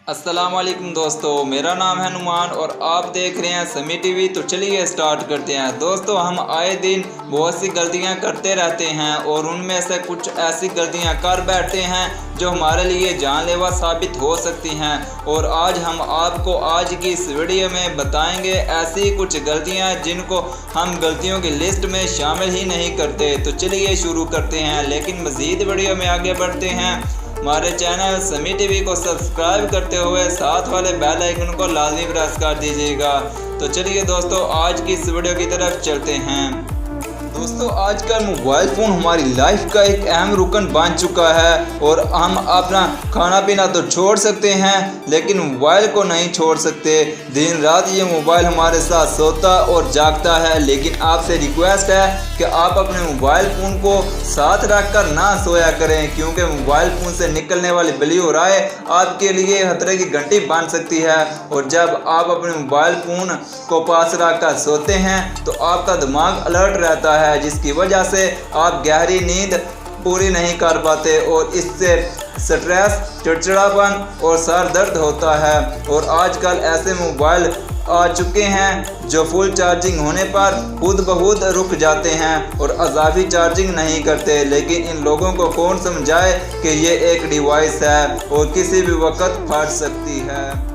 अस्सलाम वालेकुम दोस्तों, मेरा नाम है नुमान और आप देख रहे हैं समी टीवी। तो चलिए स्टार्ट करते हैं। दोस्तों, हम आए दिन बहुत सी गलतियां करते रहते हैं और उनमें से कुछ ऐसी गलतियां कर बैठते हैं जो हमारे लिए जानलेवा साबित हो सकती हैं। और आज हम आपको आज की इस वीडियो में बताएंगे ऐसी कुछ गलतियां जिनको हम गलतियों की लिस्ट में शामिल ही नहीं करते। तो चलिए शुरू करते हैं, लेकिन मज़ीद वीडियो में आगे बढ़ते हैं। हमारे चैनल समी टीवी को सब्सक्राइब करते हुए साथ वाले बेल आइकन को लाजमी प्रेस कर दीजिएगा। तो चलिए दोस्तों, आज की इस वीडियो की तरफ चलते हैं। दोस्तों, आजकल मोबाइल फ़ोन हमारी लाइफ का एक अहम रुकन बन चुका है और हम अपना खाना पीना तो छोड़ सकते हैं लेकिन मोबाइल को नहीं छोड़ सकते। दिन रात ये मोबाइल हमारे साथ सोता और जागता है, लेकिन आपसे रिक्वेस्ट है कि आप अपने मोबाइल फ़ोन को साथ रख कर ना सोया करें, क्योंकि मोबाइल फ़ोन से निकलने वाली ब्लू राय आपके लिए खतरे की घंटी बन सकती है। और जब आप अपने मोबाइल फ़ोन को पास रख कर सोते हैं तो आपका दिमाग अलर्ट रहता है, जिसकी वजह से आप गहरी नींद पूरी नहीं कर पाते और इससे स्ट्रेस, चिड़चिड़ापन और सर दर्द होता है। और आजकल ऐसे मोबाइल आ चुके हैं जो फुल चार्जिंग होने पर खुद ब खुद रुक जाते हैं और अज़ाफ़ी चार्जिंग नहीं करते। लेकिन इन लोगों को कौन समझाए कि ये एक डिवाइस है और किसी भी वक्त फट सकती है।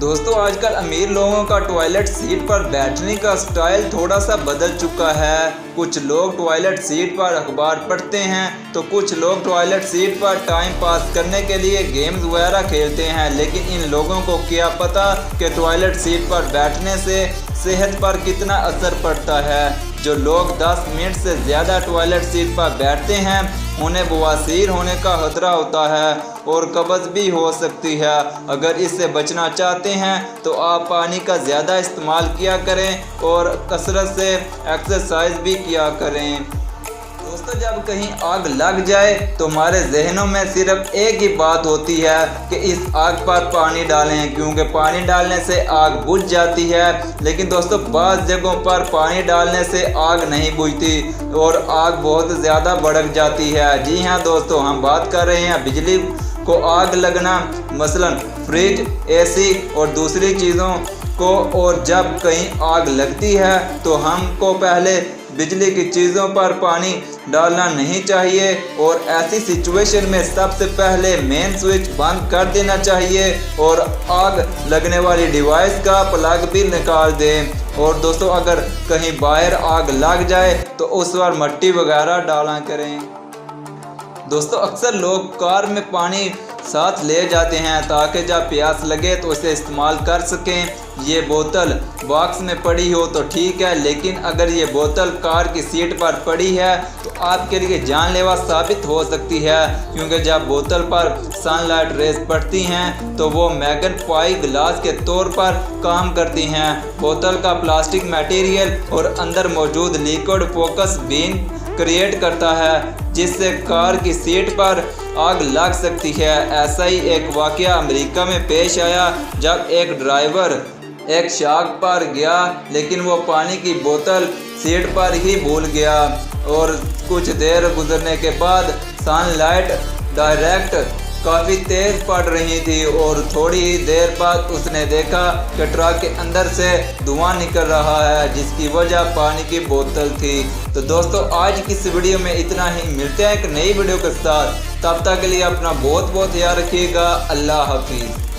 दोस्तों, आजकल अमीर लोगों का टॉयलेट सीट पर बैठने का स्टाइल थोड़ा सा बदल चुका है। कुछ लोग टॉयलेट सीट पर अखबार पढ़ते हैं तो कुछ लोग टॉयलेट सीट पर टाइम पास करने के लिए गेम्स वगैरह खेलते हैं। लेकिन इन लोगों को क्या पता कि टॉयलेट सीट पर बैठने से सेहत पर कितना असर पड़ता है। जो लोग 10 मिनट से ज़्यादा टॉयलेट सीट पर बैठते हैं उन्हें बवासीर होने का खतरा होता है और कब्ज़ भी हो सकती है। अगर इससे बचना चाहते हैं तो आप पानी का ज़्यादा इस्तेमाल किया करें और कसरत से एक्सरसाइज भी किया करें। दोस्तों, जब कहीं आग लग जाए तो हमारे जहनों में सिर्फ एक ही बात होती है कि इस आग पर पानी डालें, क्योंकि पानी डालने से आग बुझ जाती है। लेकिन दोस्तों, बाज़ जगहों पर पानी डालने से आग नहीं बुझती और आग बहुत ज़्यादा भड़क जाती है। जी हाँ दोस्तों, हम बात कर रहे हैं बिजली को आग लगना, मसलन फ्रिज, एसी और दूसरी चीज़ों को। और जब कहीं आग लगती है तो हमको पहले बिजली की चीज़ों पर पानी डालना नहीं चाहिए और ऐसी सिचुएशन में सबसे पहले मेन स्विच बंद कर देना चाहिए और आग लगने वाली डिवाइस का प्लग भी निकाल दें। और दोस्तों, अगर कहीं बाहर आग लग जाए तो उस पर मिट्टी वगैरह डाला करें। दोस्तों, अक्सर लोग कार में पानी साथ ले जाते हैं ताकि जब प्यास लगे तो इसे इस्तेमाल कर सकें। ये बोतल बॉक्स में पड़ी हो तो ठीक है, लेकिन अगर ये बोतल कार की सीट पर पड़ी है तो आपके लिए जानलेवा साबित हो सकती है, क्योंकि जब बोतल पर सनलाइट रेज पड़ती हैं तो वो मैग्नीफाई ग्लास के तौर पर काम करती हैं। बोतल का प्लास्टिक मटेरियल और अंदर मौजूद लिक्विड फोकस बीम क्रिएट करता है, जिससे कार की सीट पर आग लग सकती है। ऐसा ही एक वाकया अमेरिका में पेश आया, जब एक ड्राइवर एक शाख पर गया लेकिन वो पानी की बोतल सीट पर ही भूल गया और कुछ देर गुजरने के बाद सनलाइट डायरेक्ट काफ़ी तेज़ पड़ रही थी और थोड़ी ही देर बाद उसने देखा कि ट्रक के अंदर से धुआं निकल रहा है, जिसकी वजह पानी की बोतल थी। तो दोस्तों, आज की इस वीडियो में इतना ही। मिलते हैं एक नई वीडियो के साथ, तब तक के लिए अपना बहुत बहुत ख्याल रखिएगा। अल्लाह हाफिज़।